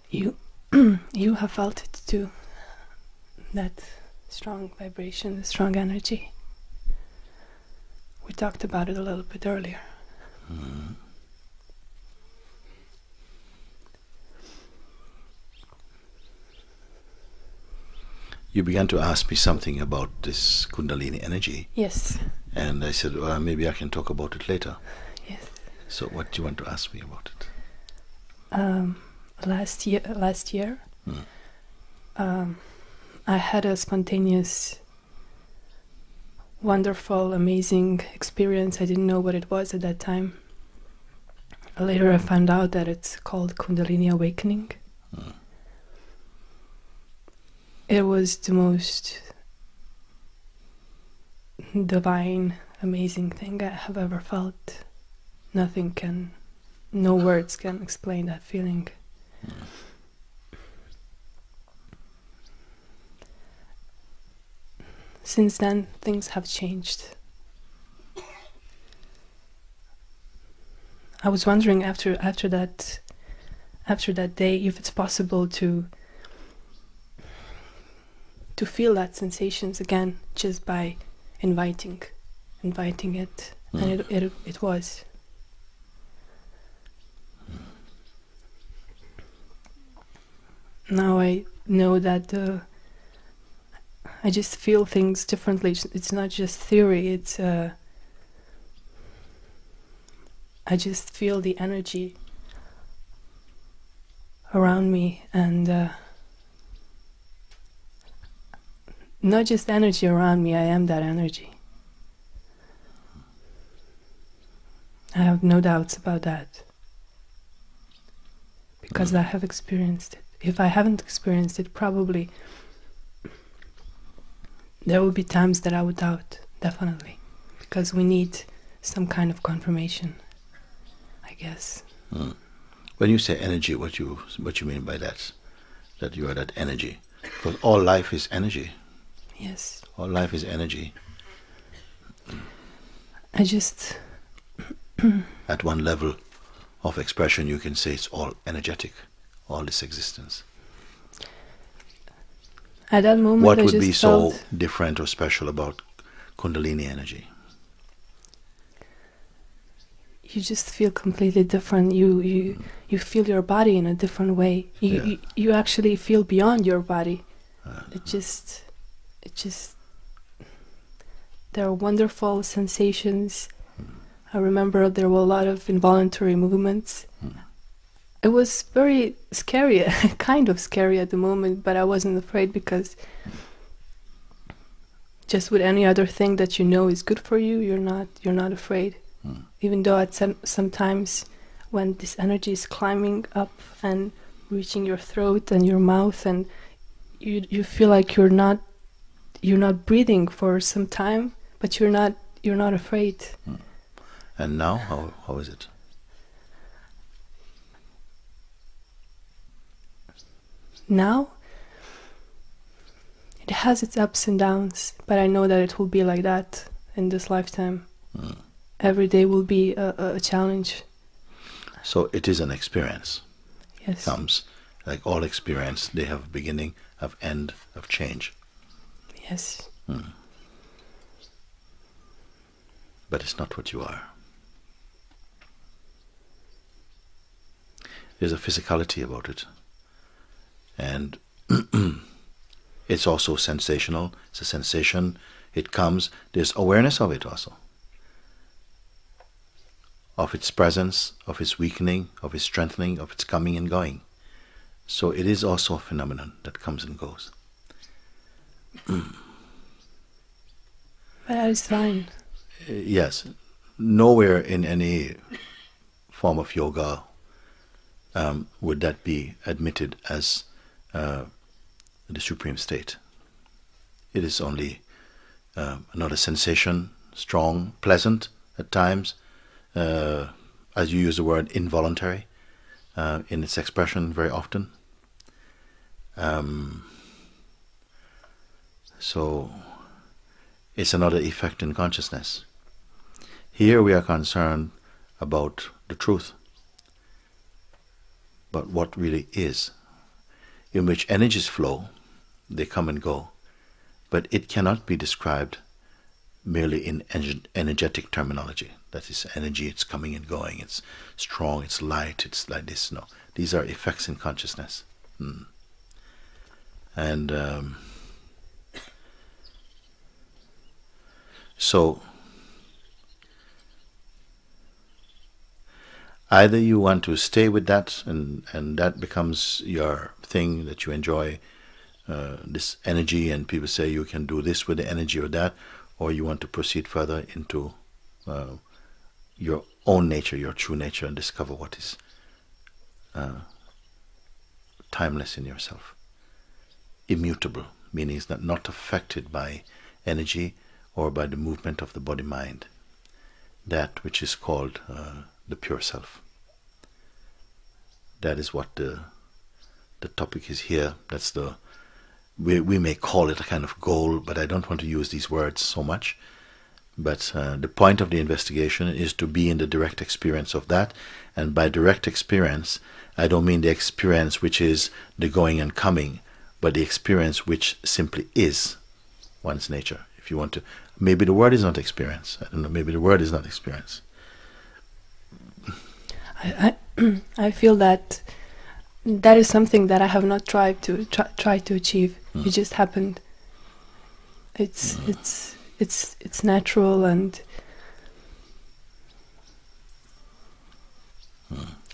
You, you have felt it too, that strong vibration, the strong energy. We talked about it a little bit earlier. Mm. You began to ask me something about this kundalini energy. Yes. And I said, well, maybe I can talk about it later. Yes. So what do you want to ask me about it? Last year, Hmm. I had a spontaneous, wonderful, amazing experience. I didn't know what it was at that time. Later I found out that it's called Kundalini Awakening. Hmm. It was the most divine, amazing thing I have ever felt. No words can explain that feeling. Since then, things have changed. I was wondering after that day if it's possible to feel that sensations again just by inviting it, and it was. Now I know that I just feel things differently. It's not just theory. It's I just feel the energy around me, and not just energy around me. I am that energy. I have no doubts about that, because I have experienced it. If I haven't experienced it, probably there will be times that I would doubt, definitely, because we need some kind of confirmation, I guess. Hmm. When you say energy, what you mean by that? That you are that energy? Because all life is energy. Yes. All life is energy. I just... At one level of expression, you can say it's all energetic, all this existence. At that moment, what I would just be so felt different or special about Kundalini energy? you just feel completely different. You feel your body in a different way. You actually feel beyond your body. It just there are wonderful sensations. I remember there were a lot of involuntary movements. It was very scary, kind of scary at the moment, but I wasn't afraid, because just with any other thing that you know is good for you, you're not afraid. Even though at sometimes when this energy is climbing up and reaching your throat and your mouth, and you feel like you're not breathing for some time, but you're not afraid. And now, how is it? Now, it has its ups and downs, but I know that it will be like that in this lifetime. Every day will be a challenge. So it is an experience. Yes. Comes, like all experience, they have beginning, have end, have change. Yes. But it's not what you are. There's a physicality about it. And it's also sensational. It's a sensation. It comes. There's awareness of it also. Of its presence, of its weakening, of its strengthening, of its coming and going. So it is also a phenomenon that comes and goes. But that is fine. Yes. Nowhere in any form of yoga would that be admitted as the supreme state. It is only another sensation, strong, pleasant at times, as you use the word, involuntary in its expression very often. So it's another effect in consciousness. Here we are concerned about the truth, but what really is. in which energies flow, they come and go, but it cannot be described merely in energetic terminology. That is energy, it's coming and going, it's strong, it's light, it's like this. No, these are effects in consciousness. And so either you want to stay with that, and that becomes your thing that you enjoy, this energy, and people say you can do this with the energy or that, or you want to proceed further into your own nature, your true nature, and discover what is timeless in yourself. Immutable, meaning it's not affected by energy or by the movement of the body-mind. That which is called the pure self. That is what the topic is here. That's we may call it a kind of goal, but I don't want to use these words so much. But the point of the investigation is to be in the direct experience of that. And by direct experience, I don't mean the experience which is the going and coming, but the experience which simply is one's nature. If you want to, maybe the word is not experience. I don't know, maybe the word is not experience. I feel that that is something that I have not tried to achieve. It just happened. It's natural, and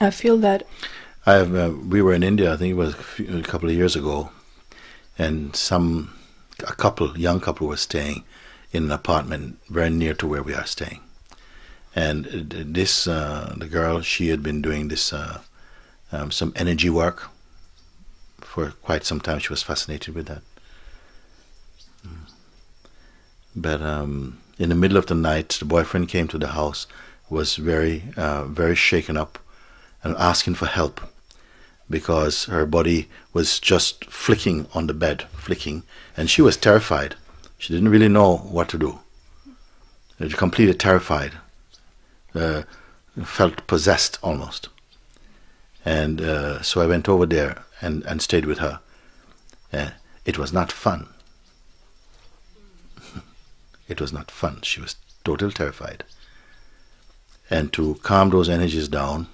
I feel that we were in India, I think it was a couple of years ago, and a young couple was staying in an apartment very near to where we are staying. And the girl, she had been doing this some energy work for quite some time. She was fascinated with that. But in the middle of the night, the boyfriend came to the house, was very shaken up, and asking for help, because her body was just flicking on the bed, and she was terrified. She didn't really know what to do. She was completely terrified, felt possessed almost. And so I went over there and stayed with her. It was not fun. It was not fun. She was totally terrified. And to calm those energies down,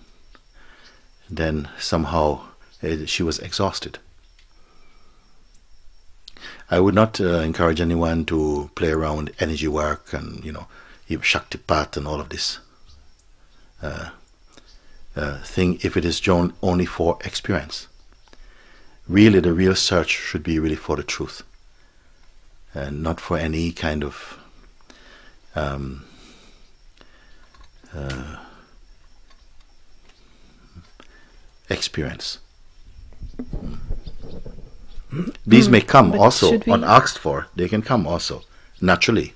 then somehow she was exhausted. I would not encourage anyone to play around with energy work and, even Shaktipat and all of this thing if it is only for experience. Really, the real search should be really for the truth, and not for any kind of experience. These may come also unasked for. They can come also naturally.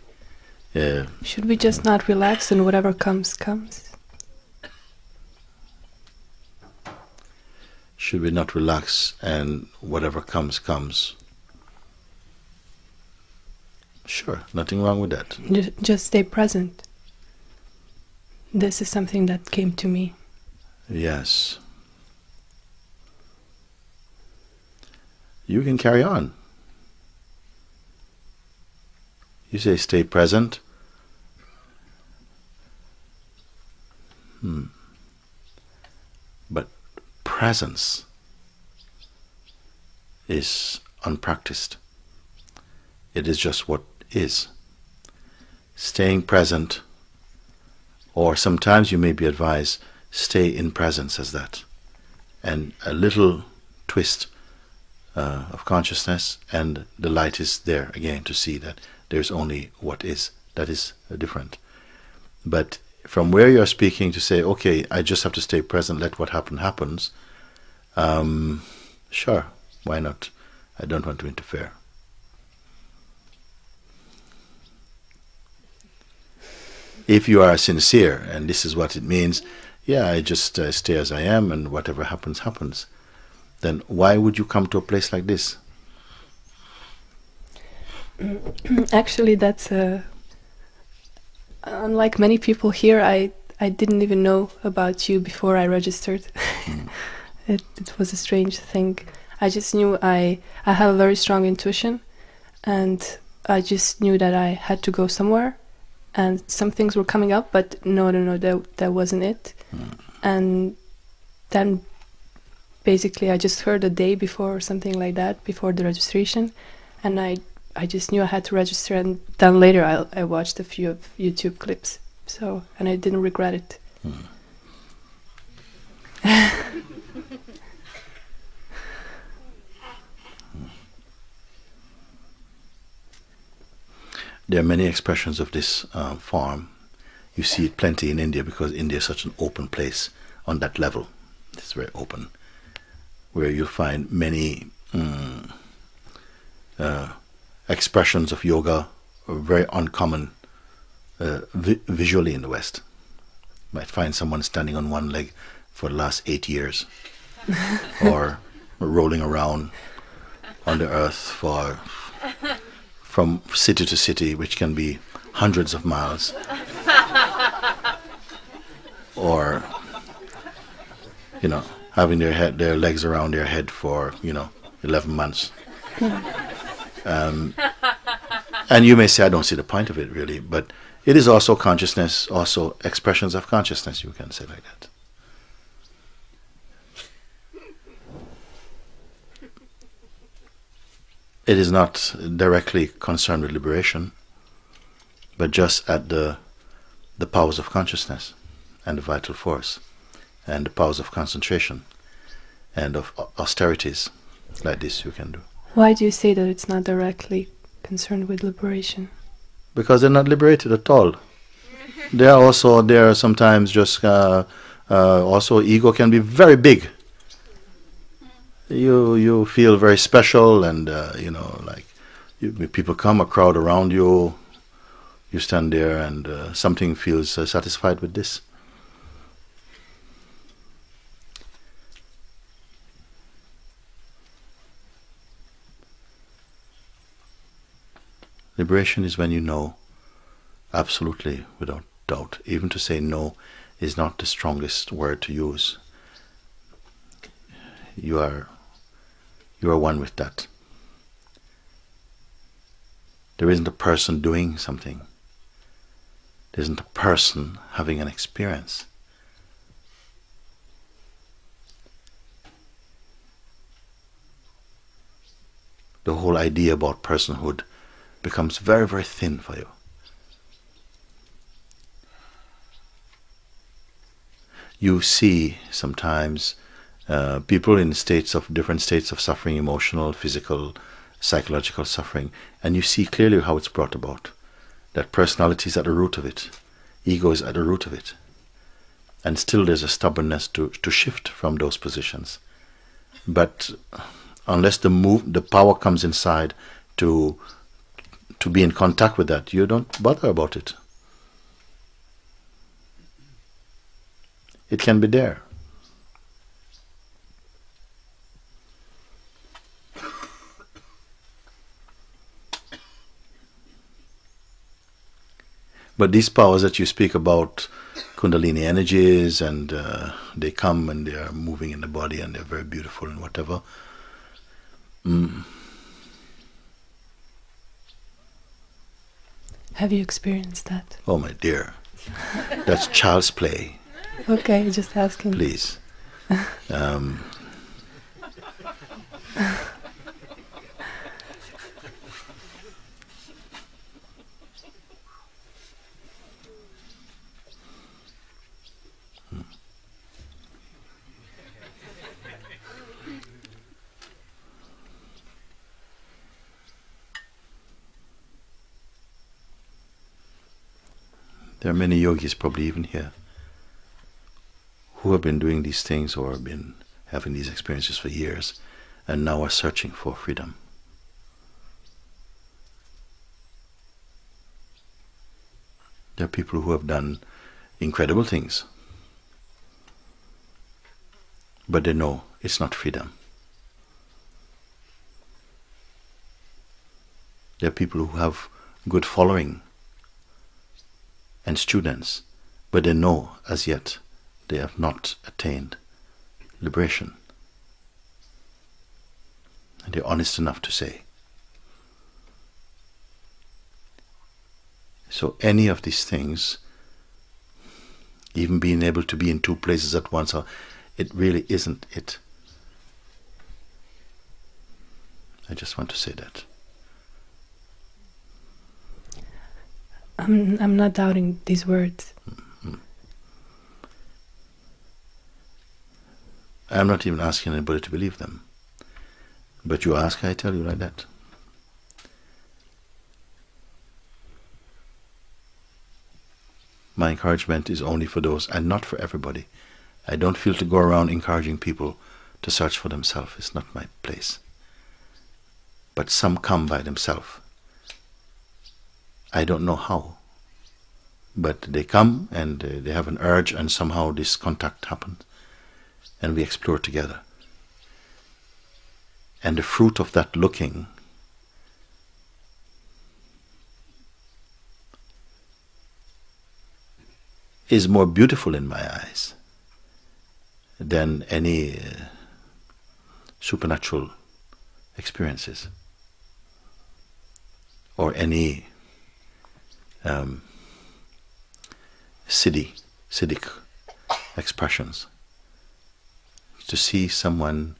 Should we just not relax and whatever comes, comes? Should we not relax and whatever comes, comes? Sure, nothing wrong with that. Just stay present. This is something that came to me. Yes. You can carry on. You say stay present. But presence is unpracticed. It is just what is. Staying present, or sometimes you may be advised, stay in presence as that. And a little twist of consciousness, and the light is there again to see that there's only what is. That is different. But from where you're speaking to say, okay, I just have to stay present, let what happens, sure, why not? I don't want to interfere. If you are sincere, and this is what it means, yeah, I just stay as I am, and whatever happens, happens, then why would you come to a place like this? Actually, that's unlike many people here, I didn't even know about you before I registered. It was a strange thing. I just knew I have a very strong intuition, and I just knew that I had to go somewhere, and some things were coming up, but no, that wasn't it. And then basically I just heard a day before or something like that, before the registration, and I just knew I had to register, and then later I watched a few of YouTube clips, so, and I didn't regret it. There are many expressions of this form. You see it plenty in India, because India is such an open place on that level. It's very open, where you find many expressions of yoga very uncommon visually in the West. You might find someone standing on one leg for the last 8 years, or rolling around on the earth from city to city, which can be hundreds of miles, or having their legs around their head for 11 months. And you may say, I don't see the point of it really, but it is also consciousness, also expressions of consciousness, you can say like that. It is not directly concerned with liberation, but just at the powers of consciousness and the vital force and the powers of concentration and of austerities like this you can do. Why do you say that it's not directly concerned with liberation? Because they're not liberated at all. They are sometimes just also ego can be very big. You feel very special, and people come, a crowd around you, you stand there, and something feels satisfied with this. Liberation is when you know absolutely, without doubt. Even to say no is not the strongest word to use. You are one with that. There isn't a person doing something. There isn't a person having an experience. The whole idea about personhood becomes very, very thin for you. You see sometimes people in different states of suffering, emotional, physical, psychological suffering, and you see clearly how it's brought about. That personality is at the root of it. Ego is at the root of it. And still there's a stubbornness to shift from those positions. But unless the power comes inside to be in contact with that, you don't bother about it. It can be there. But these powers that you speak about, kundalini energies, and they come and they are moving in the body and they're very beautiful and whatever. Have you experienced that? Oh my dear, that's child's play. Okay, just asking. Please. There are many yogis, probably even here, who have been doing these things or have been having these experiences for years and now are searching for freedom. There are people who have done incredible things, but they know it's not freedom. There are people who have good following and students, but they know as yet they have not attained liberation. they're honest enough to say. So any of these things, even being able to be in two places at once, it really isn't it. I just want to say that. I'm not doubting these words. I'm not even asking anybody to believe them. But you ask, I tell you like that. My encouragement is only for those, and not for everybody. I don't feel to go around encouraging people to search for themselves. It's not my place. But some come by themselves. I don't know how. But they come and they have an urge, and somehow this contact happens. And we explore together. And the fruit of that looking is more beautiful in my eyes than any supernatural experiences or any siddhic expressions. To see someone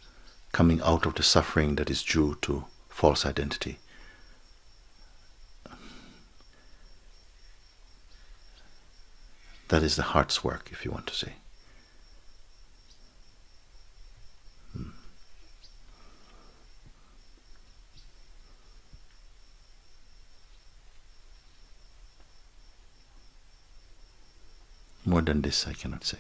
coming out of the suffering that is due to false identity. That is the heart's work, if you want to say. More than this I cannot say.